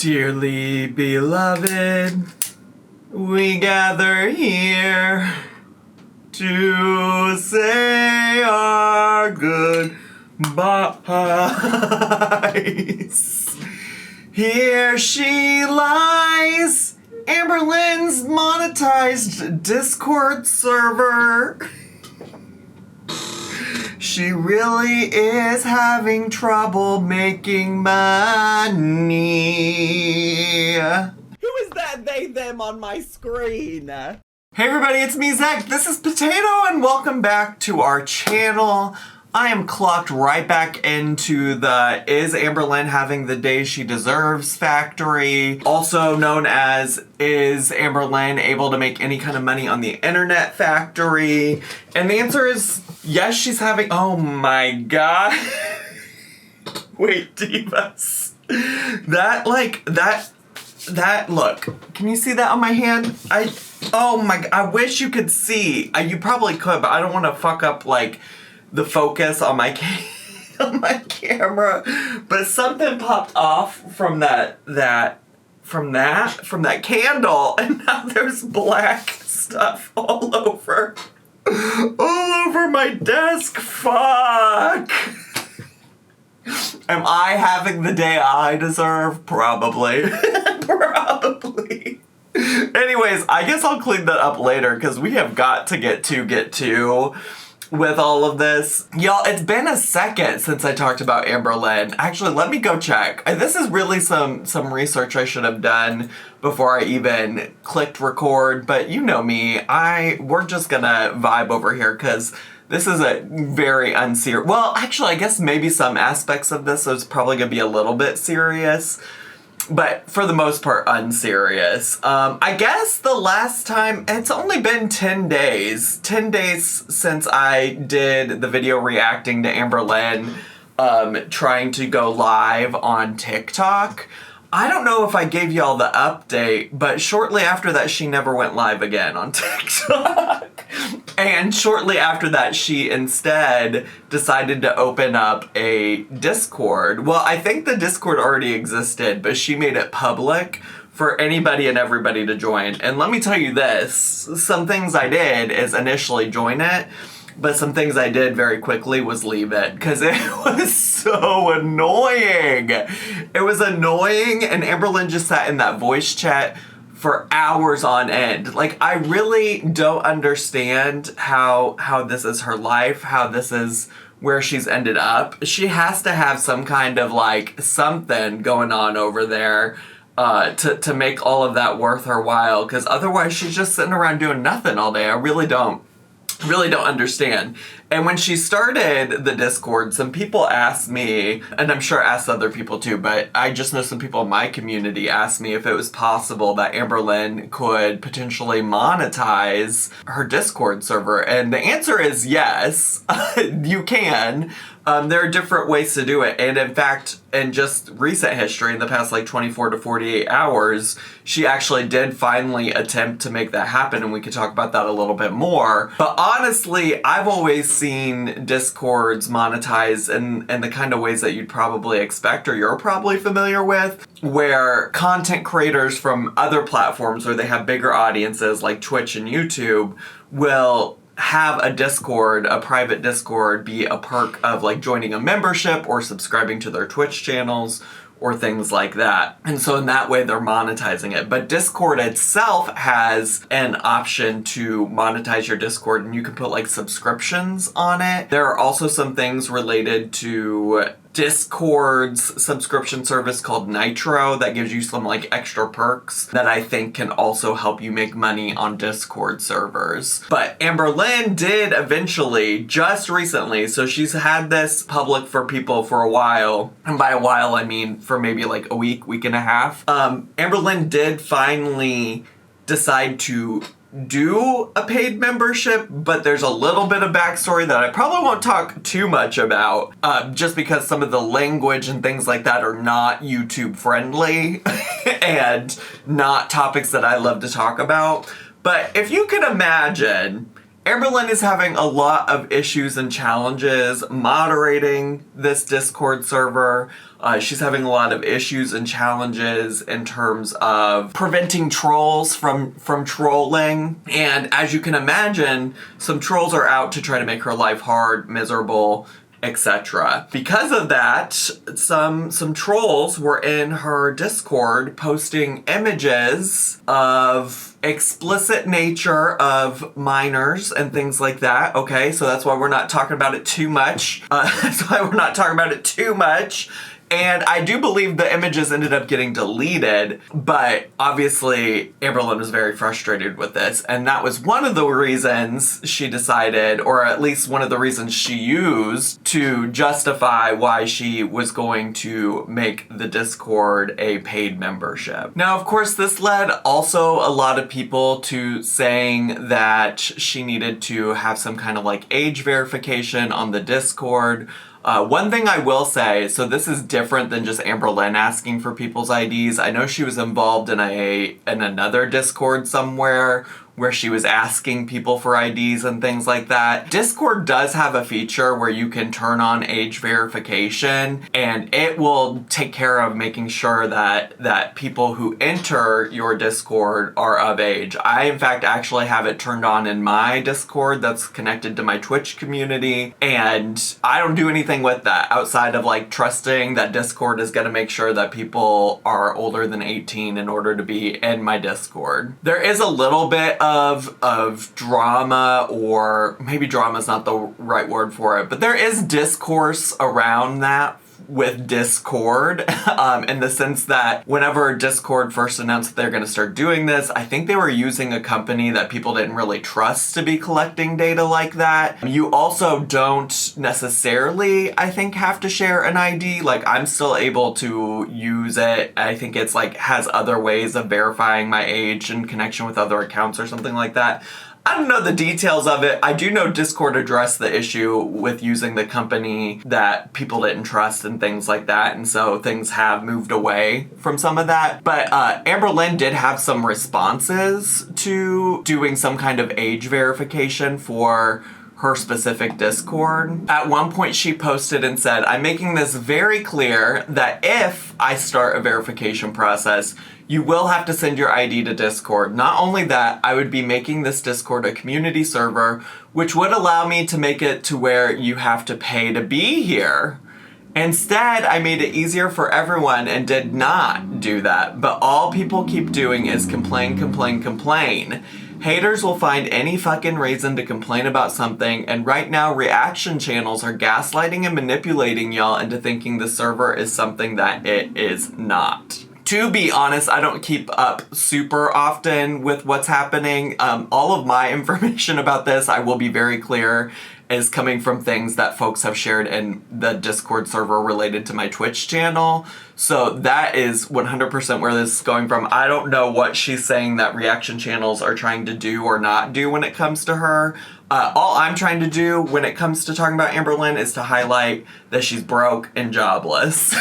Dearly beloved, we gather here to say our goodbyes. Here she lies, Amberlynn's monetized Discord server. She really is having trouble making money. Who is that they, them on my screen? Hey everybody, it's me, Zach. This is Potato, and welcome back to our channel. I am clocked right back into the Is Amberlynn Having the Day She Deserves factory, also known as Is Amberlynn Able to Make Any Kind of Money on the Internet factory? And the answer is yes, she's having, oh my god. Wait, divas. That, look, can you see that on my hand? Oh my, I wish you could see. You probably could, but I don't want to fuck up, like, the focus on my camera. But something popped off from that candle, and now there's black stuff all over my desk. Fuck. Am I having the day I deserve? Probably. Probably. Anyways, I guess I'll clean that up later because we have got to get to with all of this. Y'all, it's been a second since I talked about Amberlynn. Actually, let me go check. This is really some research I should have done before I even clicked record, but you know me, we're just gonna vibe over here because this is a very unserious, well, actually, I guess maybe some aspects of this is probably gonna be a little bit serious, but for the most part, unserious. I guess the last time, it's only been 10 days. 10 days since I did the video reacting to Amberlynn trying to go live on TikTok. I don't know if I gave y'all the update, but shortly after that, she never went live again on TikTok. And shortly after that, she instead decided to open up a Discord. Well, I think the Discord already existed, but she made it public for anybody and everybody to join. And let me tell you this, some things I did is initially join it, but some things I did very quickly was leave it because it was so annoying. It was annoying, and Amberlynn just sat in that voice chat for hours on end. Like, I really don't understand how this is her life, how this is where she's ended up. She has to have some kind of, like, something going on over there to make all of that worth her while, because otherwise she's just sitting around doing nothing all day. I really don't understand. And when she started the Discord, some people asked me, and I'm sure asked other people too, but I just know some people in my community asked me if it was possible that Amberlynn could potentially monetize her Discord server. And the answer is yes, you can. There are different ways to do it. And in fact, in just recent history, in the past like 24 to 48 hours, she actually did finally attempt to make that happen. And we could talk about that a little bit more. But honestly, I've always seen Discords monetize in the kind of ways that you'd probably expect or you're probably familiar with, where content creators from other platforms where they have bigger audiences like Twitch and YouTube will have a Discord, a private Discord, be a perk of like joining a membership or subscribing to their Twitch channels or things like that. And so in that way, they're monetizing it. But Discord itself has an option to monetize your Discord, and you can put like subscriptions on it. There are also some things related to Discord's subscription service called Nitro that gives you some like extra perks that I think can also help you make money on Discord servers. But Amberlynn did eventually, just recently, so she's had this public for people for a while, and by a while I mean for maybe like a week and a half. Amberlynn did finally decide to do a paid membership, but there's a little bit of backstory that I probably won't talk too much about, just because some of the language and things like that are not YouTube friendly and not topics that I love to talk about. But if you can imagine, Amberlynn is having a lot of issues and challenges moderating this Discord server, She's having a lot of issues and challenges in terms of preventing trolls from trolling. And as you can imagine, some trolls are out to try to make her life hard, miserable, etc. Because of that, some trolls were in her Discord posting images of explicit nature of minors and things like that. Okay, so that's why we're not talking about it too much. And I do believe the images ended up getting deleted, but obviously Amberlynn was very frustrated with this, and that was one of the reasons she decided, or at least one of the reasons she used to justify why she was going to make the Discord a paid membership. Now, of course, this led also a lot of people to saying that she needed to have some kind of like age verification on the Discord. One thing I will say, so this is different than just Amberlynn asking for people's IDs. I know she was involved in another Discord somewhere where she was asking people for IDs and things like that. Discord does have a feature where you can turn on age verification, and it will take care of making sure that people who enter your Discord are of age. I, in fact, actually have it turned on in my Discord that's connected to my Twitch community, and I don't do anything with that outside of like trusting that Discord is going to make sure that people are older than 18 in order to be in my Discord. There is a little bit of drama, or maybe drama is not the right word for it, but there is discourse around that with Discord, in the sense that whenever Discord first announced that they're going to start doing this, I think they were using a company that people didn't really trust to be collecting data like that. You also don't necessarily, I think, have to share an ID. Like, I'm still able to use it. I think it's like has other ways of verifying my age in connection with other accounts or something like that. I don't know the details of it. I do know Discord addressed the issue with using the company that people didn't trust and things like that, and so things have moved away from some of that. But Amberlynn did have some responses to doing some kind of age verification for her specific Discord. At one point she posted and said, "I'm making this very clear that if I start a verification process, you will have to send your ID to Discord. Not only that, I would be making this Discord a community server, which would allow me to make it to where you have to pay to be here. Instead, I made it easier for everyone and did not do that. But all people keep doing is complain, complain, complain. Haters will find any fucking reason to complain about something, and right now reaction channels are gaslighting and manipulating y'all into thinking the server is something that it is not." To be honest, I don't keep up super often with what's happening. All of my information about this, I will be very clear, is coming from things that folks have shared in the Discord server related to my Twitch channel. So that is 100% where this is going from. I don't know what she's saying that reaction channels are trying to do or not do when it comes to her. All I'm trying to do when it comes to talking about Amberlynn is to highlight that she's broke and jobless.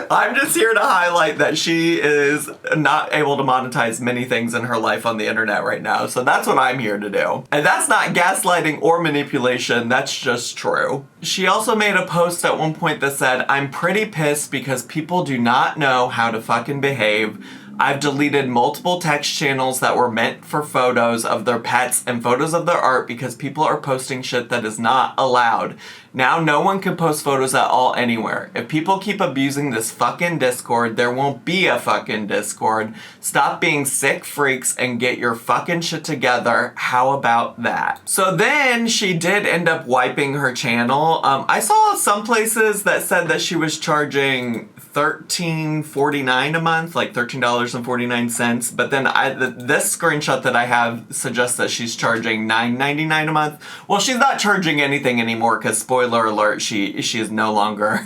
I'm just here to highlight that she is not able to monetize many things in her life on the internet right now. So that's what I'm here to do. And that's not gaslighting or manipulation, that's just true. She also made a post at one point that said, "I'm pretty pissed because people do not know how to fucking behave. I've deleted multiple text channels that were meant for photos of their pets and photos of their art because people are posting shit that is not allowed. Now no one can post photos at all anywhere. If people keep abusing this fucking Discord, there won't be a fucking Discord. Stop being sick freaks and get your fucking shit together. How about that?" So then she did end up wiping her channel. I saw some places that said that she was charging $13.49 a month, like $13.49. But then this screenshot that I have suggests that she's charging $9.99 a month. Well, she's not charging anything anymore because, spoiler alert, she is no longer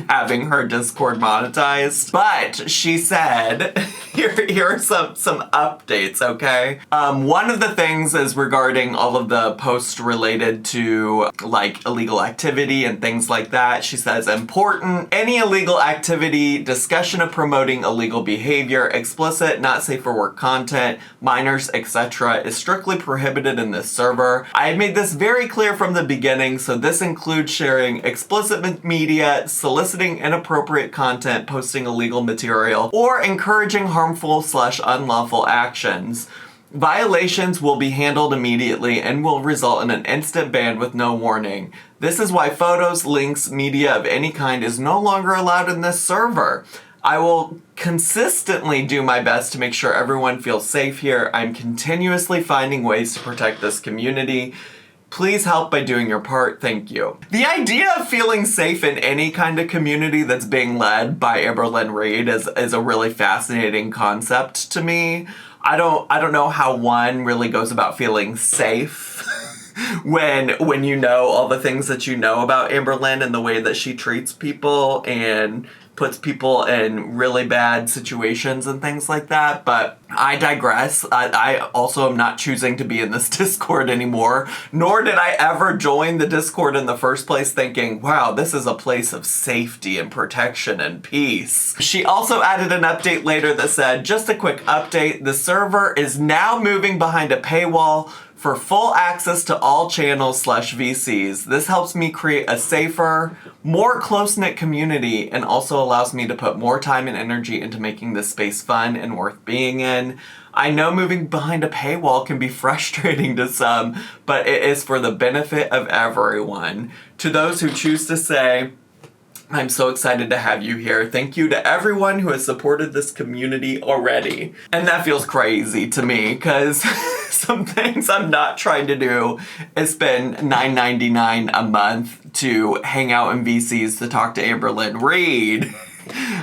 having her Discord monetized. But she said, here are some updates, okay? One of the things is regarding all of the posts related to like illegal activity and things like that. She says, "Important, any illegal activity, discussion of promoting illegal behavior, explicit, not safe for work content, minors, etc. is strictly prohibited in this server. I made this very clear from the beginning, so this includes sharing explicit media, soliciting soliciting inappropriate content, posting illegal material, or encouraging harmful/unlawful actions. Violations will be handled immediately and will result in an instant ban with no warning. This is why photos, links, media of any kind is no longer allowed in this server. I will consistently do my best to make sure everyone feels safe here. I'm continuously finding ways to protect this community. Please help by doing your part. Thank you. The idea of feeling safe in any kind of community that's being led by Amberlynn Reid is a really fascinating concept to me. I don't know how one really goes about feeling safe when you know all the things that you know about Amberlynn and the way that she treats people and puts people in really bad situations and things like that, but I digress. I also am not choosing to be in this Discord anymore, nor did I ever join the Discord in the first place thinking, wow, this is a place of safety and protection and peace. She also added an update later that said, just a quick update, the server is now moving behind a paywall for full access to all channels/VCs. This helps me create a safer, more close-knit community and also allows me to put more time and energy into making this space fun and worth being in. I know moving behind a paywall can be frustrating to some, but it is for the benefit of everyone. To those who choose to say, I'm so excited to have you here. Thank you to everyone who has supported this community already. And that feels crazy to me because some things I'm not trying to do is spend $9.99 a month to hang out in VCs to talk to Amberlynn Reid.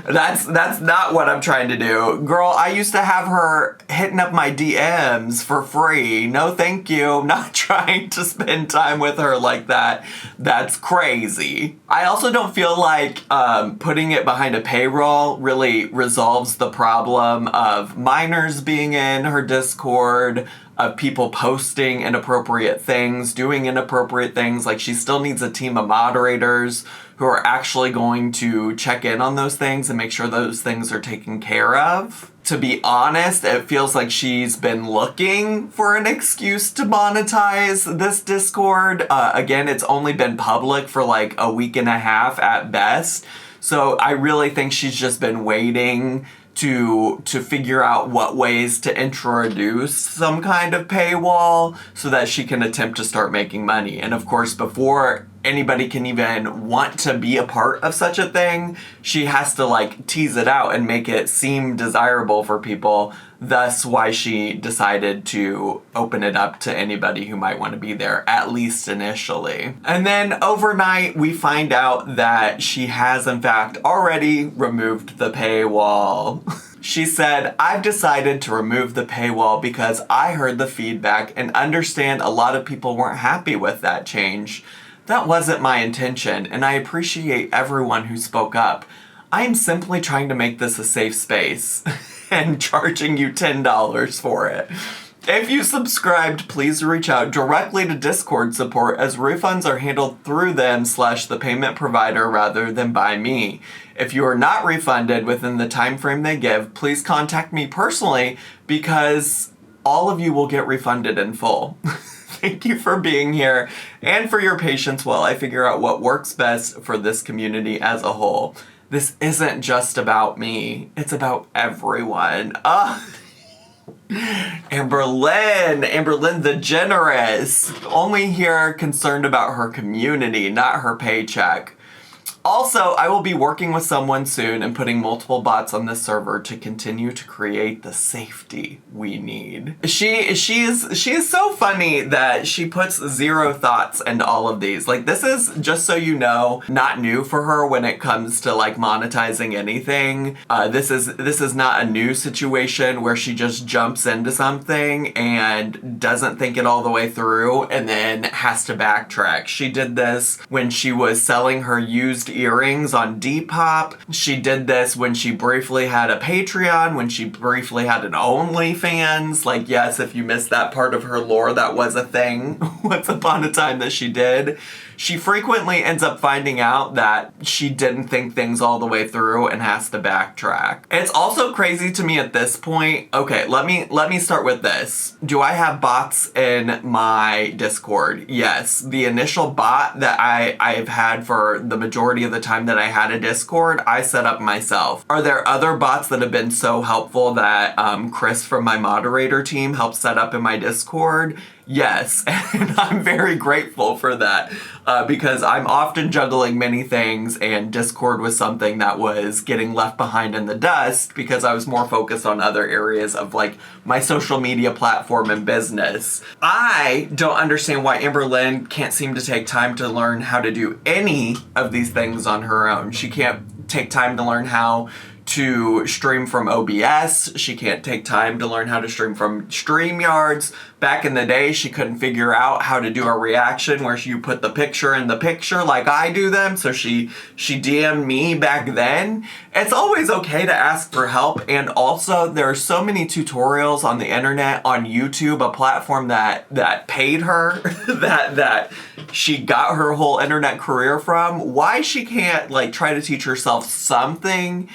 That's not what I'm trying to do. Girl, I used to have her hitting up my DMs for free. No thank you. I'm not trying to spend time with her like that. That's crazy. I also don't feel like putting it behind a paywall really resolves the problem of minors being in her Discord, of people posting inappropriate things, doing inappropriate things. Like, she still needs a team of moderators who are actually going to check in on those things and make sure those things are taken care of. To be honest, it feels like she's been looking for an excuse to monetize this Discord. Again, it's only been public for like a week and a half at best. So I really think she's just been waiting to figure out what ways to introduce some kind of paywall so that she can attempt to start making money. And of course, before anybody can even want to be a part of such a thing, she has to like tease it out and make it seem desirable for people. Thus why she decided to open it up to anybody who might want to be there, at least initially. And then overnight, we find out that she has in fact already removed the paywall. She said, I've decided to remove the paywall because I heard the feedback and understand a lot of people weren't happy with that change. That wasn't my intention, and I appreciate everyone who spoke up. I am simply trying to make this a safe space and charging you $10 for it. If you subscribed, please reach out directly to Discord support as refunds are handled through them/the payment provider rather than by me. If you are not refunded within the time frame they give, please contact me personally because all of you will get refunded in full. Thank you for being here and for your patience while I figure out what works best for this community as a whole. This isn't just about me. It's about everyone. Amberlynn the generous. Only here concerned about her community, not her paycheck. Also, I will be working with someone soon and putting multiple bots on this server to continue to create the safety we need. She is so funny that she puts zero thoughts into all of these. Like, this is, just so you know, not new for her when it comes to like monetizing anything. This is not a new situation where she just jumps into something and doesn't think it all the way through and then has to backtrack. She did this when she was selling her used earrings on Depop. She did this when she briefly had a Patreon, when she briefly had an OnlyFans. Like, yes, if you missed that part of her lore, that was a thing once upon a time that she did. she frequently ends up finding out that she didn't think things all the way through and has to backtrack. It's also crazy to me at this point. Okay, let me start with this. Do I have bots in my Discord? Yes. The initial bot that I've had for the majority of the time that I had a Discord, I set up myself. Are there other bots that have been so helpful that Chris from my moderator team helped set up in my Discord? Yes, and I'm very grateful for that because I'm often juggling many things, and Discord was something that was getting left behind in the dust because I was more focused on other areas of like my social media platform and business. I don't understand why Amberlynn can't seem to take time to learn how to do any of these things on her own. She can't take time to learn how to stream from OBS. She can't take time to learn how to stream from StreamYards. Back in the day, she couldn't figure out how to do a reaction where you put the picture in the picture like I do them, so she DM'd me back then. It's always okay to ask for help, and also there are so many tutorials on the internet, on YouTube, a platform that paid her, that she got her whole internet career from. Why she can't like try to teach herself something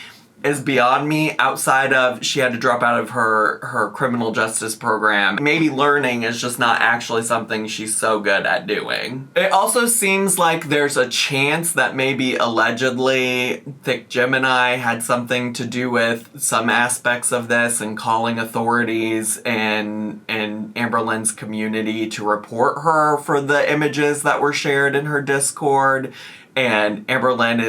is beyond me, outside of she had to drop out of her criminal justice program. Maybe learning is just not actually something she's so good at doing. It also seems like there's a chance that maybe allegedly thezacharymike had something to do with some aspects of this and calling authorities in Amberlynn's community to report her for the images that were shared in her Discord. And Amberlynn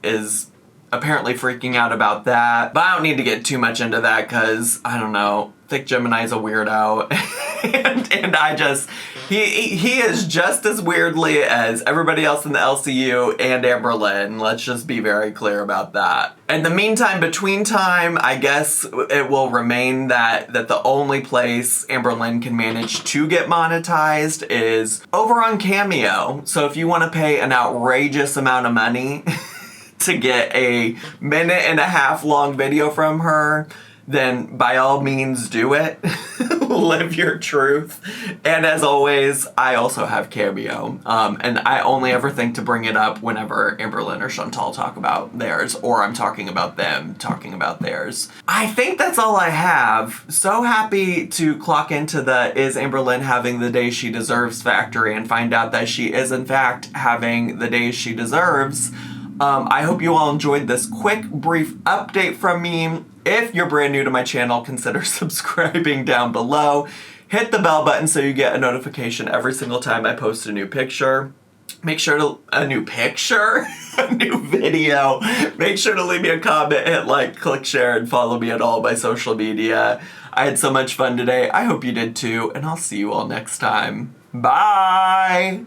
is apparently freaking out about that. But I don't need to get too much into that because, I don't know, thezacharymike's a weirdo. and I just, he is just as weirdly as everybody else in the LCU and Amberlynn. Let's just be very clear about that. In the meantime, between time, I guess it will remain that the only place Amberlynn can manage to get monetized is over on Cameo. So if you want to pay an outrageous amount of money to get a 1.5 minute long video from her, then by all means do it. Live your truth. And as always, I also have Cameo. And I only ever think to bring it up whenever Amberlynn or Chantal talk about theirs, or I'm talking about them talking about theirs. I think that's all I have. So happy to clock into the Is Amberlynn Having the Day She Deserves factory and find out that she is in fact having the days she deserves. I hope you all enjoyed this quick, brief update from me. If you're brand new to my channel, consider subscribing down below. Hit the bell button so you get a notification every single time I post a new picture. Make sure to, a new video. Make sure to leave me a comment, hit like, click share, and follow me on all my social media. I had so much fun today. I hope you did too, and I'll see you all next time. Bye!